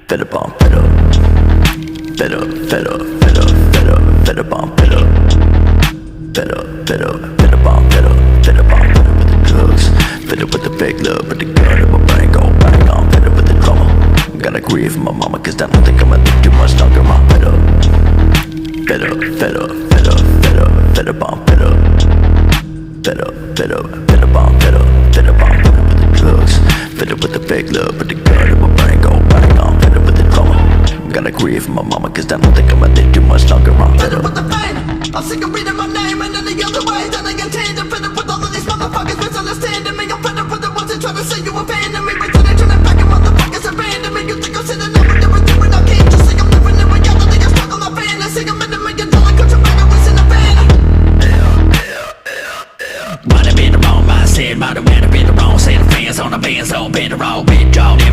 fed up on fed up, fed up, fed up, fed up, fed up, fed up on fed up, fed up, fed up, fed up on fed up, fed up on fed up with the drugs, fed up with the fake love, but the gun in my brain go bang on, fed up with the drama. Gotta grieve for my mama, cause I don't think I'ma live too much longer. I'm fed up, fed up, fed up, fed up, fed up, fed up on fed up, fed up, fed up, fed up on fed up, fed up on fed up with the drugs, fed up with the fake love, but the gun in my brain go bang on, fed up with the drama. Gotta grieve for my mama, cause I don't think I'ma live too much longer. I'm fed up with the pain, I'm sick of reading my name and any other way.